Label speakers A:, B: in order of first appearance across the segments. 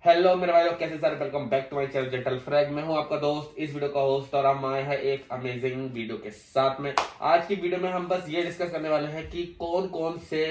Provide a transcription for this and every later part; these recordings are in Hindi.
A: हेलो मेरे भाई लोग, कैसे sir. Welcome back to my channel Gentle Frag. मैं हूं आपका दोस्त, इस वीडियो का होस्ट, और हम आए हैं एक अमेजिंग वीडियो के साथ में। आज की वीडियो में हम बस ये डिस्कस करने वाले हैं कि कौन कौन से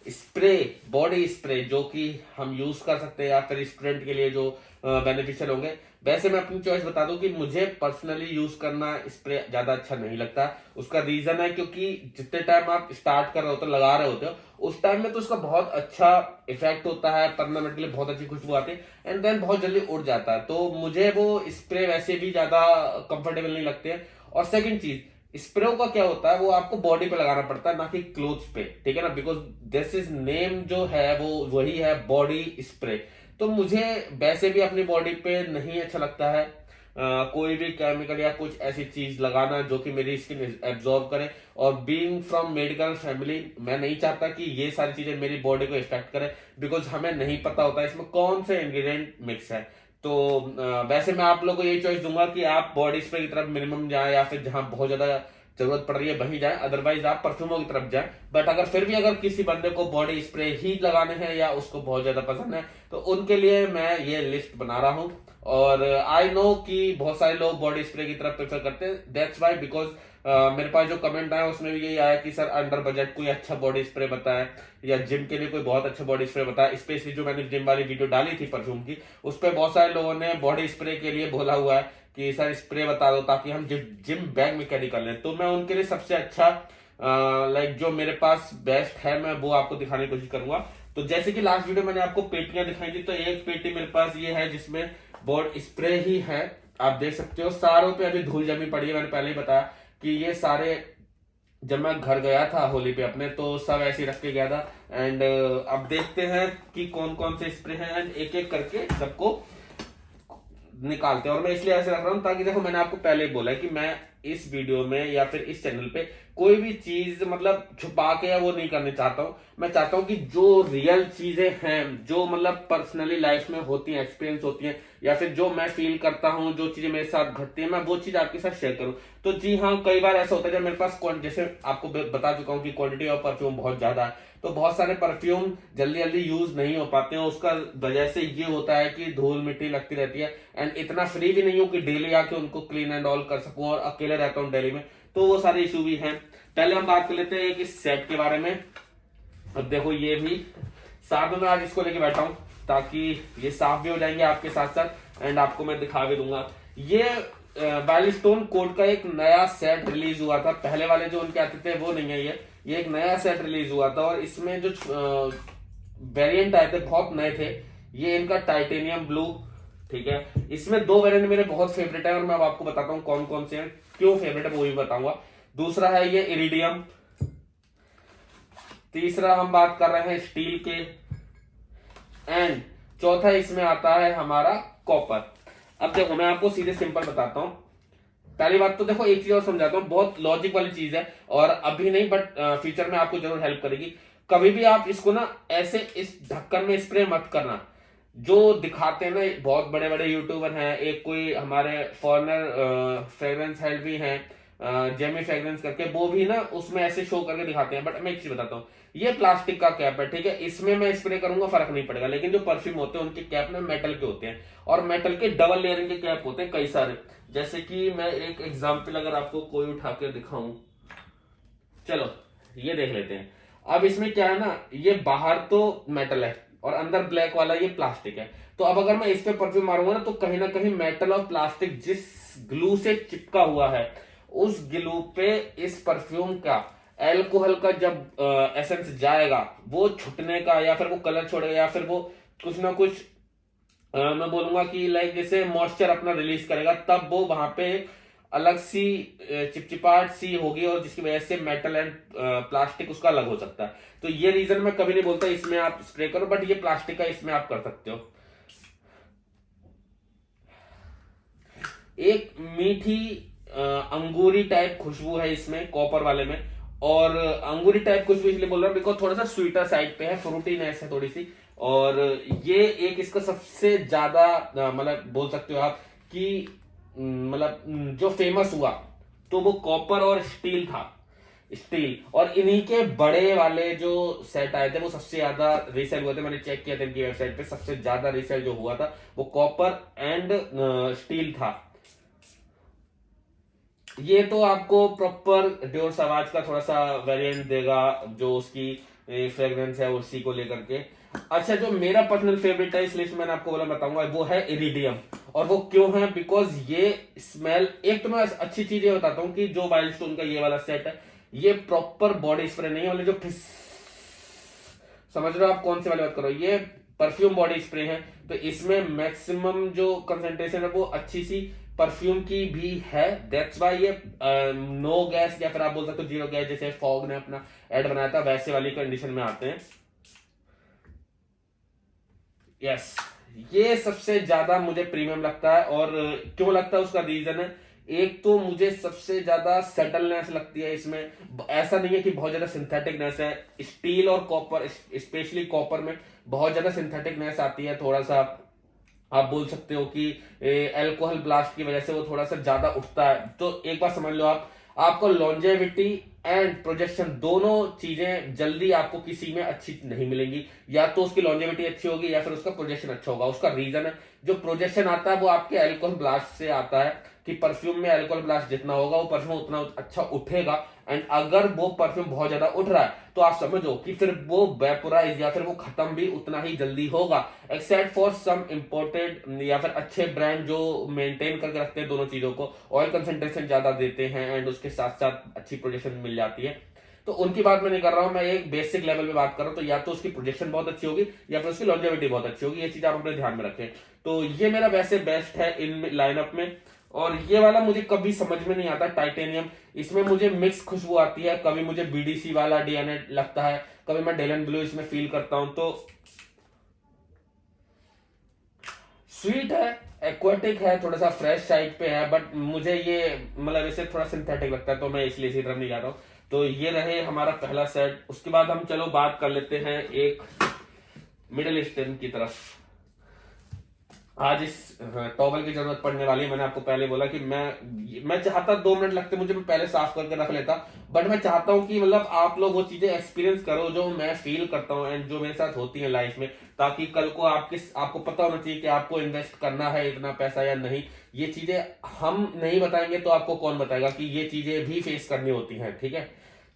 A: स्प्रे, बॉडी स्प्रे जो कि हम यूज कर सकते हैं या फिर स्टूडेंट के लिए जो बेनिफिशियल होंगे। वैसे मैं अपनी चॉइस बता दूं कि मुझे पर्सनली यूज करना स्प्रे ज्यादा अच्छा नहीं लगता। उसका रीजन है क्योंकि जितने टाइम आप स्टार्ट कर रहे होते हो, लगा रहे होते हो, उस टाइम में तो उसका बहुत अच्छा इफेक्ट होता है, 15 मिनट के लिए बहुत अच्छी खुशबू आती है, एंड देन बहुत जल्दी उड़ जाता है। तो मुझे वो स्प्रे वैसे भी ज्यादा कंफर्टेबल नहीं लगते हैं। और सेकंड चीज, स्प्रे का क्या होता है, वो आपको बॉडी पे लगाना पड़ता है, ना कि क्लोथ्स पे, ठीक है ना। बिकॉज दिस इज नेम जो है वो वही है, बॉडी स्प्रे। तो मुझे वैसे भी अपनी बॉडी पे नहीं अच्छा लगता है कोई भी केमिकल या कुछ ऐसी चीज लगाना जो कि मेरी स्किन एब्जॉर्ब करे। और बीइंग फ्रॉम मेडिकल फैमिली, मैं नहीं चाहता कि ये सारी चीजें मेरी बॉडी को इफेक्ट करे, बिकॉज हमें नहीं पता होता इसमें कौन से इंग्रेडिएंट मिक्स है। तो वैसे मैं आप लोगों को यही चॉइस दूंगा कि आप बॉडी स्प्रे की तरफ मिनिमम जाए, या फिर जहां बहुत ज्यादा जरूरत पड़ रही है वहीं जाए, अदरवाइज आप परफ्यूमों की तरफ जाए। बट अगर फिर भी अगर किसी बंदे को बॉडी स्प्रे ही लगाने हैं या उसको बहुत ज्यादा पसंद है, तो उनके लिए मैं ये लिस्ट बना रहा हूं। और आई नो कि बहुत सारे लोग बॉडी स्प्रे की तरफ प्रेफर करते हैं, दैट्स वाई। बिकॉज मेरे पास जो कमेंट आया उसमें भी यही आया कि सर अंडर बजट कोई अच्छा बॉडी स्प्रे बताए, या जिम के लिए कोई बहुत अच्छा बॉडी स्प्रे बताया। स्पेशली जो मैंने जिम वाली वीडियो डाली थी परफ्यूम की, उस पर बहुत सारे लोगों ने बॉडी स्प्रे के लिए बोला हुआ है कि सर स्प्रे बता दो ताकि हम जिम बैग में कैरी कर लें। तो मैं उनके लिए सबसे अच्छा लाइक जो मेरे पास बेस्ट है, मैं वो आपको दिखाने की कोशिश करूंगा। तो जैसे कि लास्ट वीडियो मैंने आपको पेटियां दिखाई थी, तो एक पेटी मेरे पास ये है जिसमें बॉडी स्प्रे ही है। आप देख सकते हो सारों पे अभी धूल जमी पड़ी है। मैंने पहले ही बताया कि ये सारे जब मैं घर गया था होली पे अपने, तो सब ऐसे ही रख के गया था। एंड अब देखते हैं कि कौन कौन से स्प्रे हैं, एंड एक एक करके सबको निकालते हैं। और मैं इसलिए ऐसे रख रहा हूं ताकि देखो, मैंने आपको पहले ही बोला है कि मैं इस वीडियो में या फिर इस चैनल पे कोई भी चीज मतलब छुपा के या वो नहीं करना चाहता हूं। मैं चाहता हूं कि जो रियल चीजें हैं, जो मतलब पर्सनली लाइफ में होती हैं, एक्सपीरियंस होती हैं, या फिर जो मैं फील करता हूं, जो चीजें मेरे साथ घटती है, मैं वो चीज आपके साथ शेयर करूं। तो जी हाँ, कई बार ऐसा होता है जब मेरे पास जैसे आपको बता चुका हूं कि क्वांटिटी ऑफ परफ्यूम बहुत ज्यादा है, तो बहुत सारे परफ्यूम जल्दी जल्दी यूज नहीं हो पाते हैं। उसका वजह से ये होता है कि धूल मिट्टी लगती रहती है, एंड इतना फ्री भी नहीं हूं कि डेली आके उनको क्लीन एंड ऑल कर सकूं, और अकेले रहता हूं दिल्ली में, तो वो सारे इशू भी हैं। पहले हम बात कर लेते हैं एक इस सेट के बारे में। अब देखो, ये भी साथ में मैं आज इसको लेके बैठा हूं ताकि ये साफ भी हो जाएंगे आपके साथ साथ, एंड आपको मैं दिखा भी दूंगा। ये वाइल्ड स्टोन कोड का एक नया सेट रिलीज हुआ था। पहले वाले जो उनके आते थे वो नहीं है, ये एक नया सेट रिलीज हुआ था, और इसमें जो वेरिएंट आए थे बहुत नए थे। ये इनका टाइटेनियम ब्लू, ठीक है। इसमें दो वेरिएंट मेरे बहुत फेवरेट है, और मैं अब आपको बताता हूं कौन कौन से हैं, क्यों फेवरेट है वो भी बताऊंगा। दूसरा है ये इरिडियम। तीसरा हम बात कर रहे हैं स्टील के, एंड चौथा इसमें आता है हमारा कॉपर। अब देखो, मैं आपको सीधे सिंपल बताता हूं। पहली बात तो देखो, एक चीज और समझाता हूँ, बहुत लॉजिक वाली चीज है, और अभी नहीं बट फ्यूचर में आपको जरूर हेल्प करेगी। कभी भी आप इसको ना ऐसे इस ढक्कन में स्प्रे मत करना। जो दिखाते हैं ना, बहुत बड़े बड़े यूट्यूबर हैं, एक कोई हमारे फॉरनर फ्रेग्रेंस हेड भी हैं, जेमी फ्रेग्रेंस करके, वो भी ना उसमें ऐसे शो करके दिखाते हैं। बट मैं एक चीज बताता हूँ, ये प्लास्टिक का कैप है, ठीक है। इसमें मैं स्प्रे करूंगा फर्क नहीं पड़ेगा, लेकिन जो परफ्यूम होते हैं उनके कैप ना मेटल के होते हैं, और मेटल के डबल लेयरिंग के कैप होते हैं कई सारे। जैसे कि मैं एक एग्जाम्पल अगर आपको कोई उठा के दिखाऊं, चलो ये देख लेते हैं। अब इसमें क्या है ना, ये बाहर तो मेटल है और अंदर ब्लैक वाला ये प्लास्टिक है। तो अब अगर मैं इस पे परफ्यूम मारूंगा ना, तो कहीं ना कहीं मेटल और प्लास्टिक जिस ग्लू से चिपका हुआ है, उस ग्लू पे इस परफ्यूम का एल्कोहल का जब एसेंस जाएगा, वो छुटने का, या फिर वो कलर छोड़ेगा, या फिर वो कुछ ना कुछ मैं बोलूंगा कि लाइक जैसे मॉइस्चर अपना रिलीज करेगा, तब वो वहां पे अलग सी चिपचिपाहट सी होगी, और जिसकी वजह से मेटल एंड प्लास्टिक उसका अलग हो सकता है। तो ये रीजन मैं कभी नहीं बोलता इसमें आप स्प्रे करो, बट ये प्लास्टिक का इसमें आप कर सकते हो। एक मीठी अंगूरी टाइप खुशबू है इसमें, कॉपर वाले में। और अंगूरी टाइप खुशबू इसलिए बोल रहा हूं बिकॉज थोड़ा सा स्वीटर साइड पे है, फ्रूटीनेस है थोड़ी सी। और ये एक इसका सबसे ज्यादा मतलब बोल सकते हो आप कि मतलब जो फेमस हुआ, तो वो कॉपर और स्टील था। स्टील। और इन्हीं के बड़े वाले जो सेट आए थे वो सबसे ज्यादा रीसेल हुए थे। मैंने चेक किया था इनकी वेबसाइट पे, सबसे ज्यादा रीसेल जो हुआ था वो कॉपर एंड स्टील था। ये तो आपको प्रॉपर डियोर सवाज का थोड़ा सा वेरिएंट देगा, जो उसकी फ्रेग्रेंस है उसी को लेकर के। अच्छा, जो मेरा पर्सनल फेवरेट है इस लिस्ट में मैंने आपको बोला बताऊंगा, वो है इरिडियम। और वो क्यों है, बिकॉज ये स्मेल, एक तो मैं अच्छी चीज ये बताता हूँ कि जो वाइल्ड स्टोन का ये वाला सेट है, ये प्रॉपर बॉडी स्प्रे नहीं है वाले जो समझ रहे हो आप कौन से वाले बात करो, ये परफ्यूम बॉडी स्प्रे है। तो इसमें मैक्सिमम जो कंसेंट्रेशन है वो अच्छी सी परफ्यूम की भी है। दैट्स वाई ये नो गैस, या फिर आप बोल सकते हो जीरो गैस, जैसे फॉग ने अपना एड बनाया था वैसे वाली कंडीशन में आते हैं। यस, ये सबसे ज्यादा मुझे प्रीमियम लगता है। और क्यों लगता है उसका रीजन है, एक तो मुझे सबसे ज्यादा सेटलनेस लगती है इसमें। ऐसा नहीं है कि बहुत ज्यादा सिंथेटिकनेस है, स्टील और कॉपर, स्पेशली कॉपर में बहुत ज्यादा सिंथेटिकनेस आती है। थोड़ा सा आप बोल सकते हो कि अल्कोहल ब्लास्ट की वजह से वो थोड़ा सा ज्यादा उठता है। तो एक बार समझ लो आप, आपको लॉन्जेविटी एंड प्रोजेक्शन दोनों चीजें जल्दी आपको किसी में अच्छी नहीं मिलेंगी। या तो उसकी लॉन्जेविटी अच्छी होगी या फिर उसका प्रोजेक्शन अच्छा होगा। उसका रीजन है, जो प्रोजेक्शन आता है वो आपके अल्कोहल ब्लास्ट से आता है, कि परफ्यूम में अल्कोहल ब्लास्ट जितना होगा वो परफ्यूम उतना अच्छा उठेगा। एंड अगर वो परफ्यूम बहुत ज्यादा उठ रहा है तो आप समझो कि फिर वो वेपोराइज या फिर वो खत्म भी उतना ही जल्दी होगा। एक्सेप्ट फॉर सम इंपोर्टेड या फिर अच्छे ब्रांड जो मेंटेन करके रखते हैं दोनों चीजों को, ऑयल कंसेंट्रेशन ज्यादा देते हैं एंड उसके साथ साथ अच्छी प्रोजेक्शन मिल जाती है, तो उनकी बात मैं नहीं कर रहा हूं। मैं एक बेसिक लेवल पे बात कर रहा हूं। तो या तो उसकी प्रोजेक्शन बहुत अच्छी होगी या फिर उसकी लॉन्जेविटी बहुत अच्छी होगी, ये चीज आप अपने ध्यान में रखें। तो ये मेरा वैसे बेस्ट है इन लाइनअप में। और ये वाला मुझे कभी समझ में नहीं आता, टाइटेनियम, इसमें मुझे मिक्स खुशबू आती है। कभी मुझे बीडीसी वाला डीएनए लगता है, कभी मैं डेलन ब्लू इसमें फील करता हूं। तो स्वीट है, एक्वाटिक है, थोड़ा सा फ्रेश साइड पे है, बट मुझे ये मतलब इसे थोड़ा सिंथेटिक लगता है, तो मैं इसलिए इसी तरफ नहीं जा रहा हूं। तो ये रहे हमारा पहला सेट। उसके बाद हम चलो बात कर लेते हैं एक मिडिल ईस्टर्न की तरफ। आज इस टॉवल की जरूरत पड़ने वाली है। मैंने आपको पहले बोला कि मैं चाहता 2 मिनट लगते मुझे, मैं पहले साफ करके रख लेता, बट मैं चाहता हूं कि मतलब आप लोग वो चीजें एक्सपीरियंस करो जो मैं फील करता हूं एंड जो मेरे साथ होती है लाइफ में, ताकि कल को आपको पता होना चाहिए कि आपको इन्वेस्ट करना है इतना पैसा या नहीं। ये चीजें हम नहीं बताएंगे तो आपको कौन बताएगा कि ये चीजें भी फेस करनी होती हैं, ठीक है।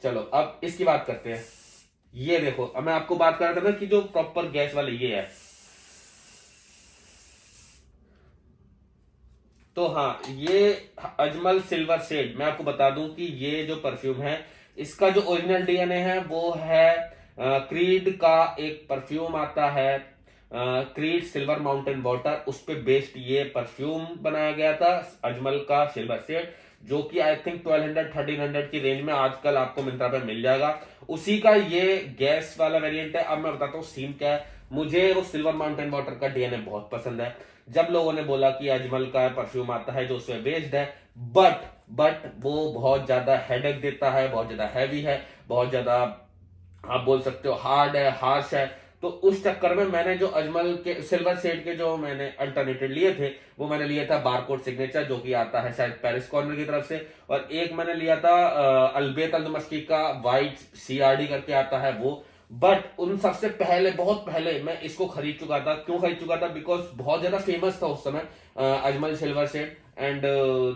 A: चलो अब इसकी बात करते हैं। ये देखो, अब मैं आपको बात कर रहा था ना कि जो प्रॉपर गैस वाले ये है, तो हाँ, ये अजमल सिल्वर शेड, मैं आपको बता दूं कि ये जो परफ्यूम है इसका जो ओरिजिनल डीएनए है वो है क्रीड का एक परफ्यूम आता है, क्रीड सिल्वर माउंटेन वाटर, उस पे बेस्ड ये परफ्यूम बनाया गया था अजमल का सिल्वर शेड, जो कि आई थिंक 1200-1300 की रेंज में आजकल आपको मिंत्रा पे मिल जाएगा। उसी का ये गैस वाला वेरिएंट है। अब मैं बताता हूँ सीन क्या है। मुझे वो सिल्वर माउंटेन वाटर का डीएनए बहुत पसंद है। जब लोगों ने बोला कि अजमल का परफ्यूम आता है जो उसमें बेस्ड है, बट वो बहुत ज्यादा हेडेक देता है, बहुत ज्यादा हैवी है, बहुत ज्यादा आप बोल सकते हो हार्ड है, हार्श है। तो उस चक्कर में मैंने जो अजमल के सिल्वर शेड के जो मैंने अल्टरनेटिव लिए थे, वो मैंने लिया था बारकोड सिग्नेचर, जो कि आता है शायद पेरिस कॉर्नर की तरफ से, और एक मैंने लिया था अल्बेत अल दमश्की का वाइट सीआरडी करके आता है वो। बट उन सबसे पहले, बहुत पहले मैं इसको खरीद चुका था। क्यों खरीद चुका था, बिकॉज बहुत ज्यादा फेमस था उस समय अजमल सिल्वर शेड, एंड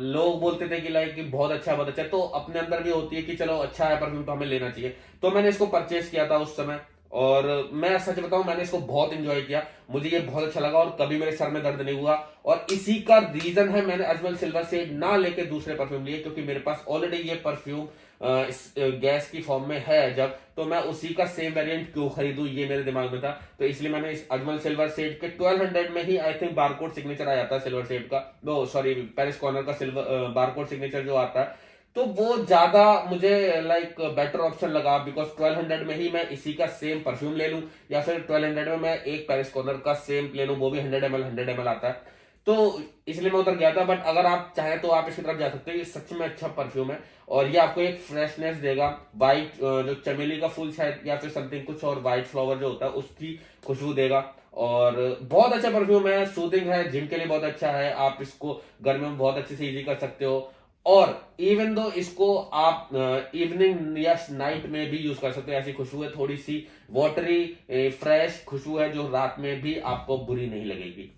A: लोग बोलते थे कि लाइक बहुत अच्छा, बहुत अच्छा। तो अपने अंदर भी होती है कि चलो अच्छा है परफ्यूम तो हमें लेना चाहिए, तो मैंने इसको परचेज किया था उस समय। और मैं सच बताऊं, मैंने इसको बहुत इंजॉय किया, मुझे ये बहुत अच्छा लगा और कभी मेरे सर में दर्द नहीं हुआ। और इसी का रीजन है मैंने अजमल सिल्वर शेड ना लेके दूसरे परफ्यूम लिए, क्योंकि मेरे पास ऑलरेडी ये परफ्यूम इस गैस की फॉर्म में है जब, तो मैं उसी का सेम वेरिएंट क्यों खरीदूं, ये मेरे दिमाग में था। तो इसलिए मैंने इस अजमल सिल्वर शेड के 1200 में ही आई थिंक बारकोड सिग्नेचर आ जाता है सिल्वर शेड का, नो सॉरी पेरिस कॉर्नर का सिल्वर बारकोड सिग्नेचर जो आता है, तो वो ज्यादा मुझे लाइक बेटर ऑप्शन लगा। बिकॉज 1200 में ही मैं इसी का सेम परफ्यूम ले लूं, या फिर 1200 में मैं एक पेरिस कॉर्नर का सेम ले लूं, वो भी 100 ml आता है। तो इसलिए मैं उधर गया था। बट अगर आप चाहें तो आप इसकी तरफ जा सकते हैं, ये सच में अच्छा परफ्यूम है और ये आपको एक फ्रेशनेस देगा। वाइट जो चमेली का फूल शायद या फिर समथिंग कुछ और वाइट फ्लावर जो होता है उसकी खुशबू देगा। और बहुत अच्छा परफ्यूम है, सूदिंग है, जिम के लिए बहुत अच्छा है, आप इसको गर्मियों में बहुत अच्छे से इजी कर सकते हो। और इवन दो इसको आप इवनिंग या नाइट में भी यूज कर सकते हैं। ऐसी खुशबू है, थोड़ी सी वाटरी फ्रेश खुशबू है जो रात में भी आपको बुरी नहीं लगेगी।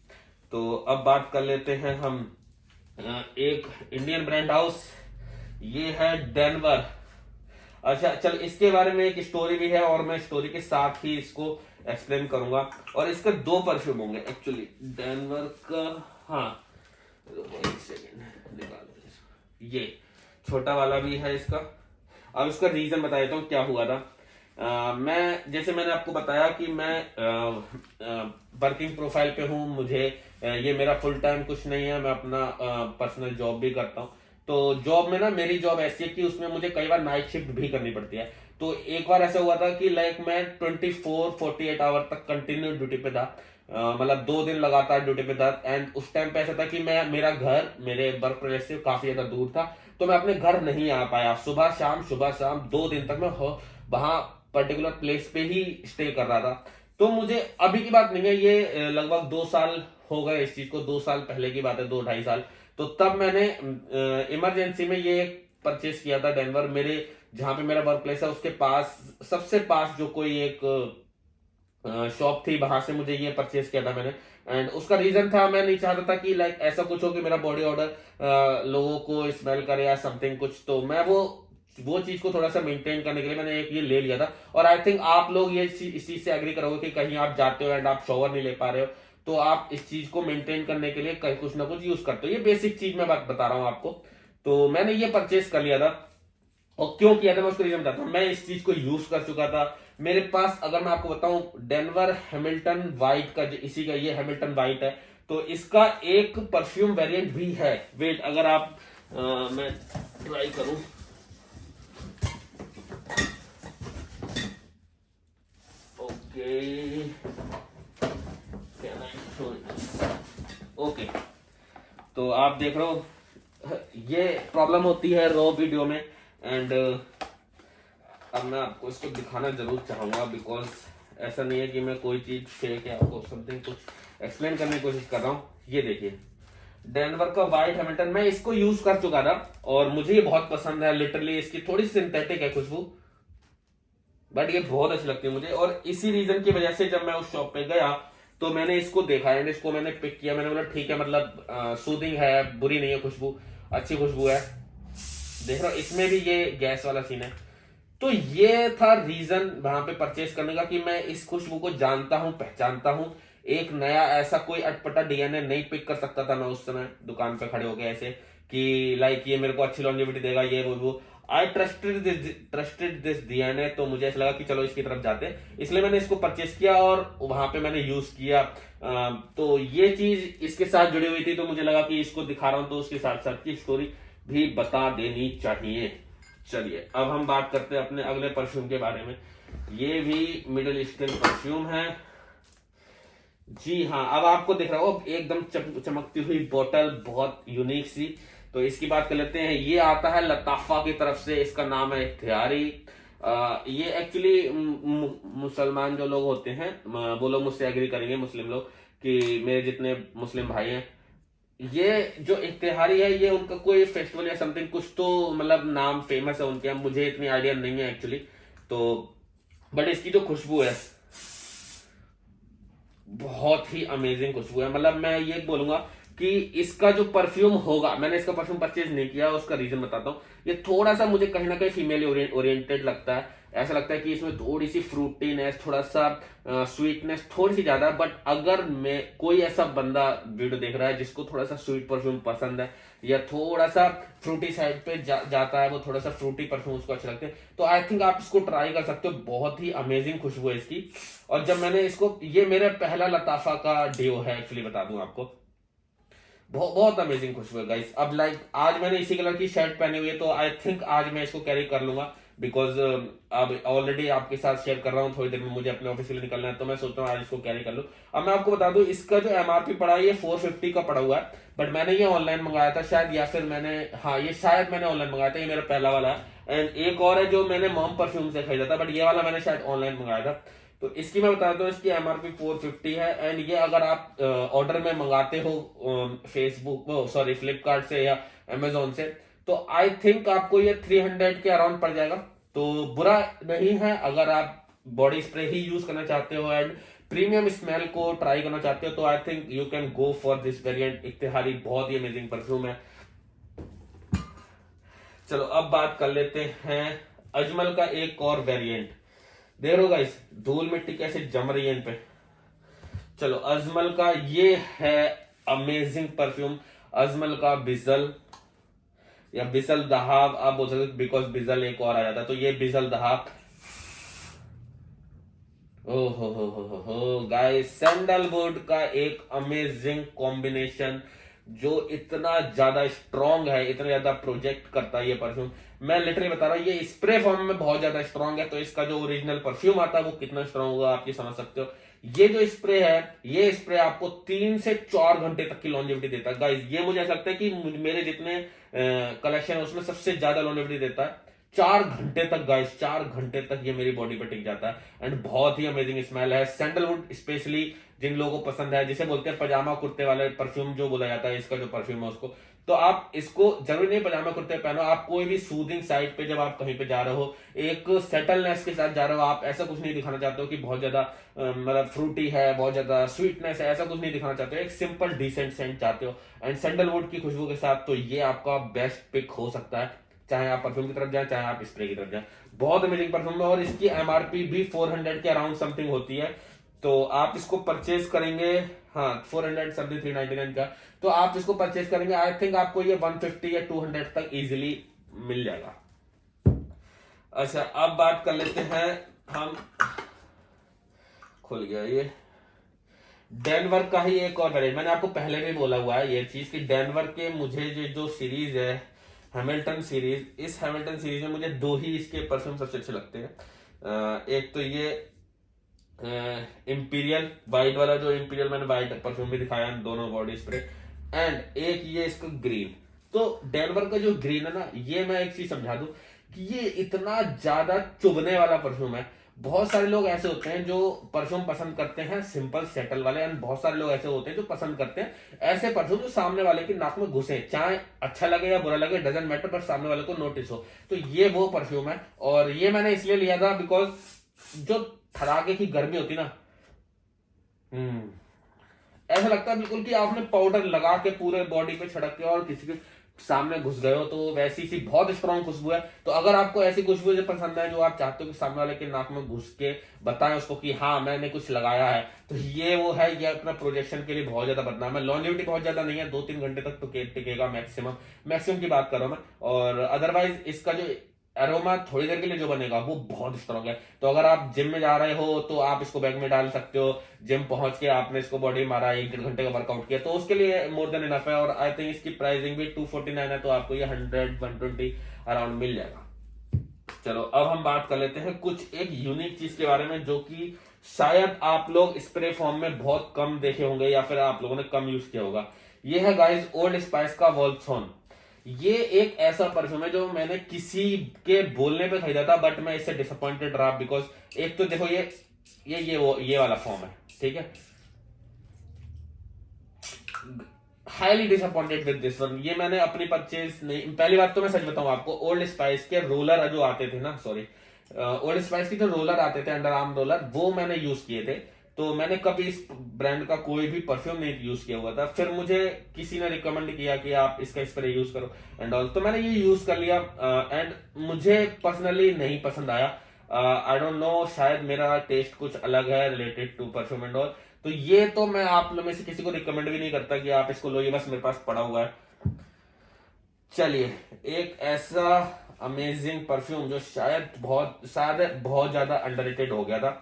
A: तो अब बात कर लेते हैं हम एक इंडियन ब्रांड हाउस, ये है डेनवर। अच्छा चल, इसके बारे में एक स्टोरी भी है और मैं स्टोरी के साथ ही इसको एक्सप्लेन करूंगा। और इसका दो परफ्यूम होंगे एक्चुअली डेनवर का। हाँ एक सेकेंड निकाल, ये छोटा वाला भी है इसका। अब इसका रीजन बता देता हूँ क्या हुआ था। मैं जैसे मैंने आपको बताया कि मैं वर्किंग प्रोफाइल पे हूँ, मुझे ये मेरा फुल टाइम कुछ नहीं है, मैं अपना पर्सनल जॉब भी करता हूँ। तो जॉब में ना, मेरी जॉब ऐसी है कि उसमें मुझे कई बार नाइट शिफ्ट भी करनी पड़ती है। तो एक बार ऐसा हुआ था कि लाइक मैं 24-48 आवर तक कंटिन्यू ड्यूटी पे था, मतलब 2 दिन लगातार ड्यूटी पे था। एंड उस टाइम पे ऐसा था कि मैं मेरा घर मेरे वर्क प्लेस से काफी ज्यादा दूर था, तो मैं अपने घर नहीं आ पाया। सुबह शाम 2 दिन तक मैं वहां पर्टिकुलर प्लेस पे ही स्टे कर रहा था। तो मुझे अभी की बात नहीं है, ये लगभग 2 साल हो गए इस चीज को, 2 साल पहले की बात है, 2-2.5 साल। तो तब मैंने इमरजेंसी में ये परचेस किया था डेनवर। मेरे जहां पे मेरा वर्क प्लेस है उसके पास, सबसे पास जो कोई एक शॉप थी, वहां से मुझे ये परचेस किया था मैंने। एंड उसका रीजन था, मैं नहीं चाहता था कि लाइक ऐसा कुछ हो कि मेरा बॉडी ऑर्डर लोगों को स्मेल करे या समथिंग कुछ। तो मैं वो चीज को थोड़ा सा मेंटेन करने के लिए मैंने एक ये ले लिया था। और आई थिंक आप लोग ये इस चीज से एग्री करोगे कि कहीं आप जाते हो एंड आप शॉवर नहीं ले पा रहे हो, तो आप इस चीज को मेंटेन करने के लिए कहीं कुछ ना कुछ यूज करते हो। ये बेसिक चीज मैं बता रहा हूँ आपको। तो मैंने ये परचेस कर लिया था। और क्यों किया था मैं उसको रीजन बताता हूँ। मैं इस चीज को यूज कर चुका था। मेरे पास, अगर मैं आपको बताऊं, डेनवर हैमिल्टन वाइट का, इसी का ये हैमिल्टन वाइट है। तो इसका एक परफ्यूम वेरिएंट भी है। वेट, अगर आप मैं ट्राई करूं, ओके ओके, तो आप देख रहे हो, ये प्रॉब्लम होती है रॉ वीडियो में। एंड अब मैं आपको इसको दिखाना जरूर चाहूंगा, बिकॉज ऐसा नहीं है कि मैं कोई चीज फेक या आपको समथिंग कुछ एक्सप्लेन करने की कोशिश कर रहा हूँ। ये देखिए डेनवर का वाइट हैमिल्टन, मैं इसको यूज कर चुका था और मुझे ये बहुत पसंद है। लिटरली इसकी थोड़ी सिंथेटिक है खुशबू, बट ये बहुत अच्छी लगती है मुझे। और इसी रीजन की वजह से जब मैं उस शॉप पे गया तो मैंने इसको देखा एंड इसको मैंने पिक किया। मैंने बोला ठीक है, मतलब सूदिंग है, बुरी नहीं है खुशबू, अच्छी खुशबू है। देख रहा हूं इसमें भी ये गैस वाला सीन है। तो ये था रीजन वहां पे परचेस करने का कि मैं इस खुशबू को जानता हूं, पहचानता हूं। एक नया ऐसा कोई अटपटा डीएनए नहीं पिक कर सकता था मैं उस समय दुकान पे खड़े होके ऐसे कि लाइक ये मेरे को अच्छी लॉन्जेविटी देगा, ये वो। आई ट्रस्टेड दिस डीएनए। तो मुझे ऐसा लगा कि चलो इसकी तरफ जाते हैं, इसलिए मैंने इसको परचेस किया और वहां पे मैंने यूज किया। तो ये चीज इसके साथ जुड़ी हुई थी, तो मुझे लगा कि इसको दिखा रहा हूं तो उसके साथ साथ की स्टोरी भी बता देनी चाहिए। चलिए अब हम बात करते हैं अपने अगले परफ्यूम के बारे में। ये भी मिडिल ईस्टर्न परफ्यूम है। जी हाँ, अब आपको दिख रहा हो एकदम चमकती हुई बोतल, बहुत यूनिक सी। तो इसकी बात कर लेते हैं। ये आता है लताफा की तरफ से, इसका नाम है इख्तियारी। ये एक्चुअली मुसलमान जो लोग होते हैं वो लोग मुझसे एग्री करेंगे, मुस्लिम लोग, कि मेरे जितने मुस्लिम भाई हैं, ये जो इख्तियारी है ये उनका कोई फेस्टिवल या समथिंग कुछ तो मतलब नाम फेमस है उनके, मुझे इतनी आइडिया नहीं है एक्चुअली। तो बट इसकी जो खुशबू है बहुत ही अमेजिंग खुशबू है। मतलब मैं ये बोलूंगा कि इसका जो परफ्यूम होगा, मैंने इसका परफ्यूम परचेज नहीं किया, उसका रीजन बताता हूँ। ये थोड़ा सा मुझे कहीं ना कहीं फीमेल ओरिएंटेड लगता है। ऐसा लगता है कि इसमें थोड़ी सी फ्रूटीनेस, थोड़ा सा स्वीटनेस थोड़ी सी ज्यादा। बट अगर मैं कोई ऐसा बंदा वीडियो देख रहा है जिसको थोड़ा सा स्वीट परफ्यूम पसंद है या थोड़ा सा फ्रूटी साइड पे जाता है, वो थोड़ा सा फ्रूटी परफ्यूम उसको अच्छे लगते हैं, तो आई थिंक आप इसको ट्राई कर सकते हो। बहुत ही अमेजिंग खुशबू है इसकी। और जब मैंने इसको, ये मेरा पहला लताफा का डिओ है एक्चुअली, बता दूं आपको, बहुत अमेजिंग खुशबू है गाइस। अब लाइक आज मैंने इसी कलर की शर्ट पहनी हुई है, तो आई थिंक आज मैं इसको कैरी कर लूंगा, बिकॉज अब ऑलरेडी आपके साथ शेयर कर रहा हूँ। थोड़ी देर में मुझे अपने ऑफिस के लिए निकलना है, तो मैं सोचता हूँ आज इसको कैरी कर लूँ। अब मैं आपको बता दूं, इसका जो एमआरपी पड़ा है ये 450 का पड़ा हुआ है, बट मैंने ये ऑनलाइन मंगाया था शायद, या फिर मैंने, हाँ ये शायद मैंने ऑनलाइन मंगाया था। ये मेरा पहला वाला है। एंड एक और है जो मैंने मॉम परफ्यूम से खरीदा था, बट ये वाला मैंने शायद ऑनलाइन मंगाया था। तो इसकी मैं बता दूं, इसकी एमआरपी 450 है। एंड ये अगर आप ऑर्डर में मंगाते हो फेसबुक, सॉरी फ्लिपकार्ट से या अमेजोन से, तो आई थिंक आपको ये 300 के अराउंड पड़ जाएगा, तो बुरा नहीं है अगर आप बॉडी स्प्रे ही यूज करना चाहते हो एंड प्रीमियम स्मेल को ट्राई करना चाहते हो, तो I think you can go for this variant. इत्तेहारी बहुत ही अमेजिंग परफ्यूम है। चलो अब बात कर लेते हैं अजमल का एक और वेरिएंट। देख रहे हो गाइस धूल मिट्टी कैसे जम रही है इन पे। चलो अजमल का ये है अमेजिंग परफ्यूम, अजमल का बिजल या बिजल दहाब आप बोल सकते, बिकॉज बिजल एक और आ जाता है, तो ये बिजल दहाब। ओ हो गाइस, सैंडलवुड का एक अमेजिंग कॉम्बिनेशन जो इतना ज्यादा स्ट्रॉन्ग है, इतना ज्यादा प्रोजेक्ट करता है ये परफ्यूम। मैं लिटरली बता रहा हूं ये स्प्रे फॉर्म में बहुत ज्यादा स्ट्रॉन्ग है, तो इसका जो ओरिजिनल परफ्यूम आता है वो कितना स्ट्रॉन्ग होगा आप ये समझ सकते हो। ये जो स्प्रे है, ये स्प्रे आपको 3 से 4 घंटे तक की लॉन्जेविटी देता है गाइस। ये मुझे ऐसा लगता है कि मेरे जितने कलेक्शन है उसमें सबसे ज्यादा लॉन्जेविटी देता है। 4 घंटे तक गाइस, 4 घंटे तक ये मेरी बॉडी पे टिक जाता है एंड बहुत ही अमेजिंग स्मेल है। सैंडलवुड स्पेशली जिन लोगों को पसंद है, जिसे बोलते हैं पजामा कुर्ते वाले परफ्यूम जो बोला जाता है, इसका जो परफ्यूम है उसको, तो आप इसको जरूरी नहीं पजामा कुर्ते पहनो, आप कोई भी सूदिंग साइड पे जब आप कहीं पे जा रहे हो, एक सेटलनेस के साथ जा रहे हो, आप ऐसा कुछ नहीं दिखाना चाहते हो कि बहुत ज्यादा मतलब फ्रूटी है, बहुत ज्यादा स्वीटनेस है, ऐसा कुछ नहीं दिखाना चाहते हो, एक सिंपल डिसेंट सेंट चाहते हो एंड सैंडलवुड की खुशबू के साथ, तो ये आपका बेस्ट पिक हो सकता है। चाहे आप परफ्यूम की तरफ जाए, चाहे आप स्प्रे की तरफ जाए, बहुत अमेजिंग परफ्यूम है और इसकी एमआरपी भी 400 के अराउंड समथिंग होती है। तो आप इसको परचेज करेंगे, हाँ 400 समथिंग 399 का, तो आप इसको परचेज करेंगे आई थिंक आपको ये 150 या 200 तक इजीली मिल जाएगा। अच्छा अब बात कर लेते हैं हम, खुल गया ये डेनवर का ही एक और वेरिएंट। मैंने आपको पहले भी बोला हुआ है ये चीज कि डेनवर के मुझे ये जो सीरीज है हैमिल्टन सीरीज, इस हैमिल्टन सीरीज में मुझे 2 ही इसके परफ्यूम सबसे अच्छे लगते हैं। एक तो ये इंपीरियल वाइट वाला, जो इंपीरियल मैंने वाइट परफ्यूम भी दिखाया है, दोनों बॉडी स्प्रे, एंड एक ये इसका ग्रीन। तो डेनवर का जो ग्रीन है ना, ये मैं एक चीज समझा दूं कि ये इतना ज्यादा चुभने वाला परफ्यूम है। बहुत सारे लोग ऐसे होते हैं जो परफ्यूम पसंद करते हैं सिंपल सेटल वाले, एंड बहुत सारे लोग ऐसे होते हैं जो पसंद करते हैं ऐसे परफ्यूम जो सामने वाले की नाक में घुसे, चाहे अच्छा लगे या बुरा लगे डजंट मैटर, पर सामने वाले को नोटिस हो। तो ये वो परफ्यूम है और ये मैंने इसलिए लिया था बिकॉज जो थराके की गर्मी होती ना, ऐसा लगता है बिल्कुल कि आपने पाउडर लगा के पूरे बॉडी पे छिड़क के और किसी के सामने घुस गए हो, तो वैसी सी बहुत स्ट्रॉन्ग खुशबू है। तो अगर आपको ऐसी खुशबू जो पसंद है, जो आप चाहते हो कि सामने वाले के नाक में घुस के बताएं उसको कि हाँ मैंने कुछ लगाया है, तो ये वो है। ये अपना प्रोजेक्शन के लिए बहुत ज्यादा बदनाम है। लॉन्जेविटी बहुत ज्यादा नहीं है, 2-3 घंटे तक तो टिकेगा मैक्सिमम की बात कर रहा हूं मैं। और अदरवाइज इसका जो एरोमा थोड़ी देर के लिए जो बनेगा वो बहुत स्ट्रॉन्ग है। तो अगर आप जिम में जा रहे हो तो आप इसको बैग में डाल सकते हो, जिम पहुंच के आपने इसको बॉडी मारा, 1-1.5 घंटे का वर्कआउट किया, तो उसके लिए मोर देन इनफ है। और आई थिंक इसकी प्राइसिंग भी 249 है, तो आपको ये 100-120 अराउंड मिल जाएगा। चलो अब हम बात कर लेते हैं कुछ एक यूनिक चीज के बारे में जो कि शायद आप लोग स्प्रे फॉर्म में बहुत कम देखे होंगे या फिर आप लोगों ने कम यूज किया होगा। ये है गाइस ओल्ड स्पाइस का वॉल्थॉन। ये एक ऐसा परफ्यूम है जो मैंने किसी के बोलने पे खरीदा था, बट मैं इससे डिसअपॉइंटेड रहा बिकॉज एक तो देखो ये वाला फॉर्म है, ठीक है, highly disappointed with this one. ये मैंने अपनी परचेज नहीं, पहली बात तो मैं सच बताऊं आपको, ओल्ड स्पाइस के रोलर जो आते थे ना, सॉरी ओल्ड स्पाइस के जो रोलर आते थे अंडर आर्म रोलर, वो मैंने यूज किए थे। तो मैंने कभी इस ब्रांड का कोई भी परफ्यूम नहीं यूज किया हुआ था। फिर मुझे किसी ने रिकमेंड किया कि आप इसका स्प्रे यूज करो एंड ऑल, तो मैंने ये यूज कर लिया एंड मुझे पर्सनली नहीं पसंद आया। आई डोंट नो, शायद मेरा टेस्ट कुछ अलग है related to perfume and all. तो ये तो मैं आप लोग में से किसी को रिकमेंड भी नहीं करता कि आप इसको लो, ये बस मेरे पास पड़ा हुआ है। चलिए एक ऐसा अमेजिंग परफ्यूम जो शायद बहुत ज्यादा अंडररेटेड हो गया था,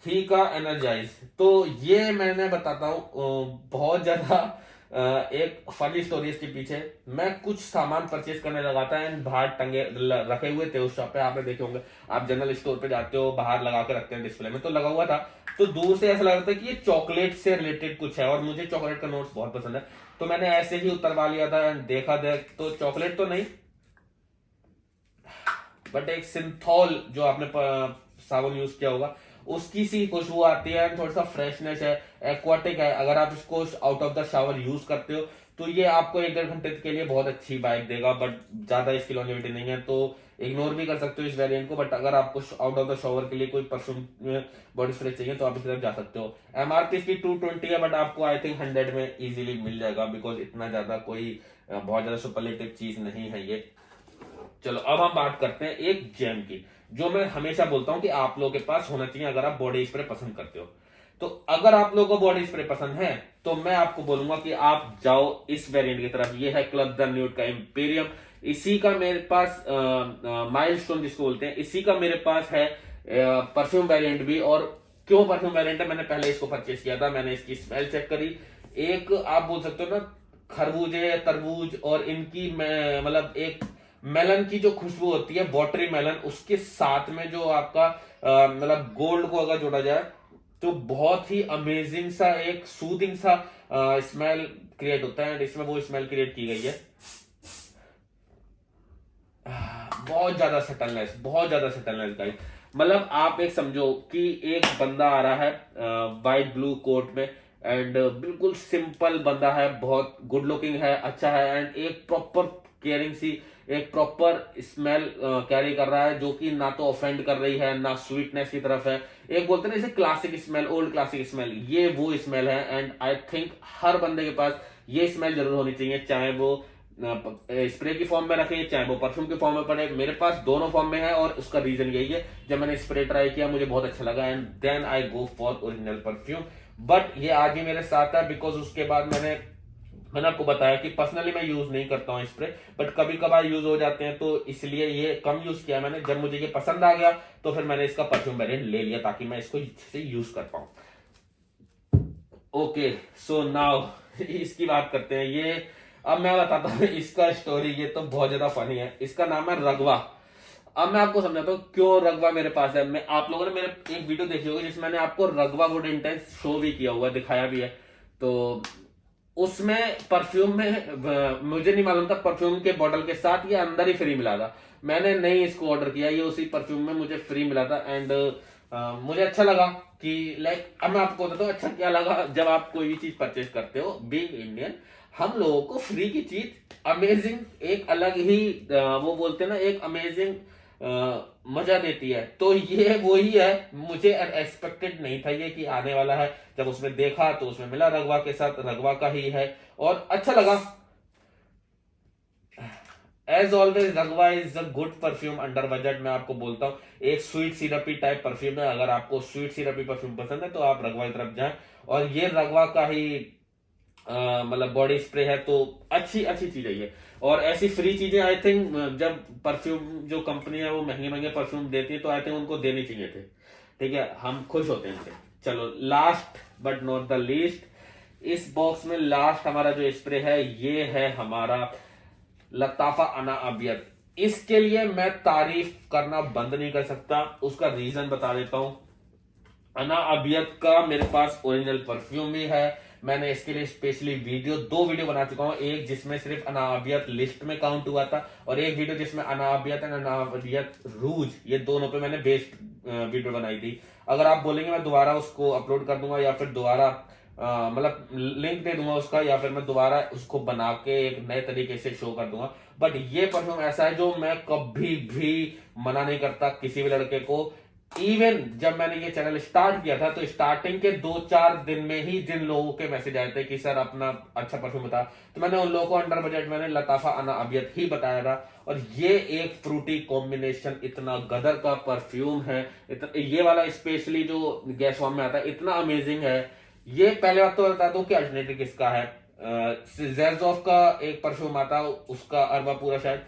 A: ही का एनर्जाइज। तो ये मैं बताता हूँ बहुत ज्यादा एक फनी स्टोरी इसके पीछे। मैं कुछ सामान परचेज करने लगा था एंड बाहर टंगे रखे हुए थे उस शॉप पे, आपने देखे होंगे, आप जनरल स्टोर पे जाते हो बाहर लगा के रखते हैं डिस्प्ले में, तो लगा हुआ था। तो दूर से ऐसा लग रहा था कि ये चॉकलेट से रिलेटेड कुछ है और मुझे चॉकलेट का नोट्स बहुत पसंद है, तो मैंने ऐसे ही उतरवा लिया था एंड देखा तो चॉकलेट तो नहीं, बट एक सिंथॉल जो आपने साबुन यूज किया होगा उसकी सी खुशबू आती है, थोड़ा सा फ्रेशनेस है एक्वाटिक है। अगर आप इसको out of the shower use करते हो तो ये आपको 1-1.5 घंटे के लिए बहुत अच्छी वाइब देगा, बट ज्यादा इसकी लॉन्जेविटी नहीं है, तो इग्नोर भी कर सकते हो इस वेरिएंट को। बट अगर आपको आउट ऑफ द शॉवर के लिए कोई परफ्यूम बॉडी स्प्रे चाहिए तो आप इस तरफ जा सकते हो। एमआरपी इसकी 220 है, बट आपको आई थिंक 100 में इजीली मिल जाएगा, बिकॉज इतना ज्यादा कोई बहुत ज्यादा सुपरलेटिव चीज नहीं है ये। चलो अब हम बात करते हैं एक जेम की, जो मैं हमेशा बोलता हूं कि आप लोगों के पास होना चाहिए अगर आप बॉडी स्प्रे पसंद करते हो। तो अगर आप लोगों को बॉडी स्प्रे पसंद है तो मैं आपको बोलूंगा कि आप जाओ इस वेरिएंट की तरफ। ये है क्लब द न्यूड का इंपीरियम। इसी का मेरे पास माइलस्टोन जिसको बोलते हैं, इसी का मेरे पास है परफ्यूम वेरिएंट भी। और क्यों परफ्यूम वेरिएंट है, मैंने पहले इसको परचेस किया था, मैंने इसकी स्मेल चेक करी। एक आप बोल सकते हो ना खरबूजे, तरबूज और इनकी मतलब एक मेलन की जो खुशबू होती है, वाटरी मेलन, उसके साथ में जो आपका मतलब गोल्ड को अगर जोड़ा जाए तो बहुत ही अमेजिंग सा एक सूदिंग सा स्मेल क्रिएट होता है। एंड इसमें वो स्मेल क्रिएट की गई है, बहुत ज्यादा सटलनेस, बहुत ज्यादा सटलनेस गाइस। मतलब आप एक समझो कि एक बंदा आ रहा है वाइट ब्लू कोट में, एंड बिल्कुल सिंपल बंदा है, बहुत गुड लुकिंग है, अच्छा है, एंड एक प्रॉपर केयरिंग सी एक प्रॉपर स्मेल कैरी कर रहा है, जो कि ना तो ऑफेंड कर रही है ना स्वीटनेस की तरफ है। एक बोलते हैं ना इसे classic smell, old classic smell, ये वो स्मेल है। एंड आई थिंक हर बंदे के पास ये स्मेल जरूर होनी चाहिए, चाहे वो स्प्रे की फॉर्म में रखे चाहे वो परफ्यूम की फॉर्म में पड़े। मेरे पास दोनों फॉर्म में है और उसका रीजन यही है, जब मैंने स्प्रे ट्राई किया मुझे बहुत अच्छा लगा, and then I go for original perfume. But ये आज ही मेरे साथ है, बिकॉज उसके बाद मैंने आपको बताया कि पर्सनली मैं यूज नहीं करता हूँ स्प्रे, बट कभी कभार यूज हो जाते हैं, तो इसलिए ये कम यूज किया मैंने। जब मुझे ये पसंद आ गया तो फिर मैंने इसका परफ्यूम वेरिएंट ले लिया, ताकि मैं इसको अच्छे से यूज कर पाऊं। ओके, सो नाउ इसकी बात करते हैं। ये अब मैं बताता हूँ इसका स्टोरी, ये तो बहुत ज्यादा फनी है। इसका नाम है रगवा। अब मैं आपको समझाता हूँ क्यों रगवा मेरे पास है। मैं आप लोगों ने मेरे एक वीडियो देखी होगी जिसमें मैंने आपको रगवा वुड इंटेंस शो भी किया हुआ, दिखाया भी है। तो उसमें परफ्यूम में मुझे नहीं मालूम था परफ्यूम के बॉटल के साथ ये अंदर ही फ्री मिला था। मैंने नहीं इसको ऑर्डर किया, ये उसी परफ्यूम में मुझे फ्री मिला था। एंड मुझे अच्छा लगा कि लाइक, अब मैं आपको बताता हूँ अच्छा क्या लगा। जब आप कोई भी चीज परचेज करते हो, बीइंग इंडियन, हम लोगों को फ्री की चीज अमेजिंग एक अलग ही वो बोलते हैं ना एक अमेजिंग मजा देती है। तो ये वही है, मुझे एक्सपेक्टेड नहीं था ये कि आने वाला है। जब उसमें देखा तो उसमें मिला रगवा के साथ, रगवा का ही है और अच्छा लगा। As always Ragva is a good perfume under budget. मैं आपको बोलता हूँ एक स्वीट सिरपी टाइप परफ्यूम है। अगर आपको स्वीट सिरपी परफ्यूम पसंद है तो आप रगवा की तरफ जाएं। और ये रगवा का ही मतलब बॉडी स्प्रे है, तो अच्छी अच्छी चीज है ये। और ऐसी फ्री चीजें आई थिंक जब परफ्यूम जो कंपनी है वो महंगे महंगे परफ्यूम देती है, तो आई थिंक उनको देनी चाहिए थे। ठीक है, हम खुश होते हैं इनसे। चलो last but not the least, इस बॉक्स में लास्ट हमारा जो स्प्रे है ये है हमारा लताफा अना अबियत। इसके लिए मैं तारीफ करना बंद नहीं कर सकता, उसका रीजन बता देता हूं। अना अबियत का मेरे पास ओरिजिनल परफ्यूम भी है। मैंने इसके लिए स्पेशली दो वीडियो बना चुका हूं, एक जिसमें सिर्फ अना अबियत लिस्ट में काउंट हुआ था, और एक वीडियो जिसमें अना अबियत एंड अना अबियत रूज, ये दोनों पे मैंने बेस्ड वीडियो बनाई थी। अगर आप बोलेंगे मैं दोबारा उसको अपलोड कर दूंगा, या फिर दोबारा मतलब लिंक दे दूंगा उसका, या फिर मैं दोबारा उसको बना के एक नए तरीके से शो कर दूंगा। बट ये परफ्यूम ऐसा है जो मैं कभी भी मना नहीं करता किसी भी लड़के को। इवन जब मैंने ये चैनल स्टार्ट किया था तो स्टार्टिंग के 2-4 दिन में ही जिन लोगों के मैसेज आए थे कि सर अपना अच्छा परफ्यूम बता, तो मैंने उन लोगों को अंडर बजट मैंने लताफा अना अबियत ही बताया था। और ये एक फ्रूटी कॉम्बिनेशन, इतना गदर का परफ्यूम है, ये वाला स्पेशली जो गैस फॉर्म में आता है इतना अमेजिंग है। ये पहले बात तो बता दूं कि अल्टरनेटिव किसका है। ज़ेरज़ॉफ का एक परफ्यूम आता है, उसका अरबा पूरा शायद,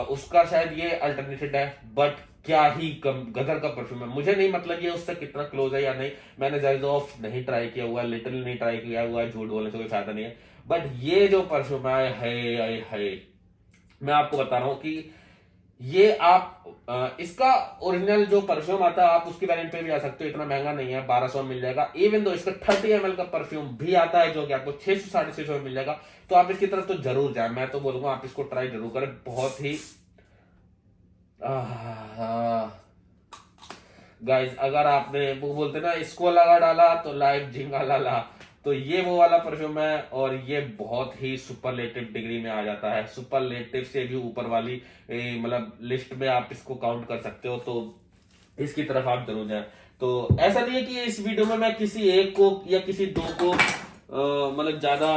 A: उसका शायद ये अल्टरनेटिव है। बट क्या ही गदर का परफ्यूम है। मुझे नहीं मतलब ये उससे कितना क्लोज है या नहीं, मैंने ज़ेरज़ॉफ नहीं ट्राई किया हुआ, लिटरली नहीं ट्राई किया हुआ है, झूठ बोलने से कोई फायदा नहीं है। बट ये जो परफ्यूम है, मैं आपको बता रहा हूं कि ये आप इसका ओरिजिनल जो परफ्यूम आता है आप उसकी वेरिएंट पे भी आ सकते हो, इतना महंगा नहीं है, 1200 में मिल जाएगा। इवन दो इसका 30 ml का परफ्यूम भी आता है जो कि आपको 600-650 में मिल जाएगा। तो आप इसकी तरफ तो जरूर जाए, मैं तो बोलूंगा आप इसको ट्राई जरूर करें। बहुत ही गाइज अगर आपने वो बोलते ना इसको लगा डाला तो लाइफ झिंगा लाला, तो ये वो वाला परफ्यूम है और ये बहुत ही सुपरलेटिव डिग्री में आ जाता है। सुपरलेटिव से भी ऊपर वाली मतलब लिस्ट में आप इसको काउंट कर सकते हो, तो इसकी तरफ आप जरूर जाएं। तो ऐसा नहीं है कि इस वीडियो में मैं किसी एक को या किसी दो को मतलब ज्यादा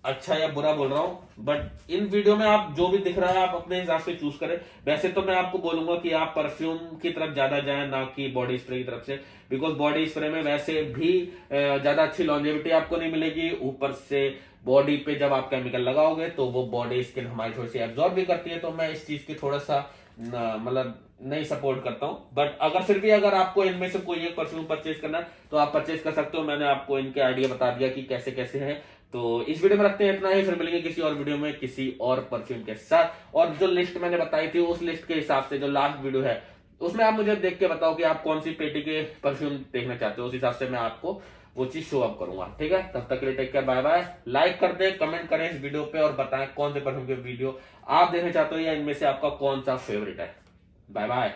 A: अच्छा या बुरा बोल रहा हूं, बट इन वीडियो में आप जो भी दिख रहा है आप अपने हिसाब से चूज करें। वैसे तो मैं आपको बोलूंगा कि आप परफ्यूम की तरफ ज्यादा जाएं, ना कि बॉडी स्प्रे की तरफ से, बिकॉज बॉडी स्प्रे में वैसे भी ज्यादा अच्छी लॉन्जेविटी आपको नहीं मिलेगी। ऊपर से बॉडी पे जब आप केमिकल लगाओगे तो वो बॉडी स्किन हमारी थोड़ी सी एब्जॉर्ब भी करती है, तो मैं इस चीज की थोड़ा सा मतलब नहीं सपोर्ट करता हूं। बट अगर फिर भी अगर आपको इनमें से कोई एक परफ्यूम परचेज करना है तो आप परचेज कर सकते हो। मैंने आपको इनके आइडिया बता दिया कि कैसे कैसे हैं। तो इस वीडियो में रखते हैं इतना ही, फिर मिलेंगे किसी और वीडियो में किसी और परफ्यूम के साथ। और जो लिस्ट मैंने बताई थी उस लिस्ट के हिसाब से जो लास्ट वीडियो है उसमें आप मुझे देख के बताओ कि आप कौन सी पेटी के परफ्यूम देखना चाहते हो, उस हिसाब से मैं आपको वो चीज शो अप करूंगा। ठीक है, तब तक के लिए take care, bye bye. Like कर दे, कमेंट करें इस वीडियो पे और बताएं कौन से परफ्यूम के वीडियो आप देखना चाहते हो या इनमें से आपका कौन सा फेवरेट है। Bye bye.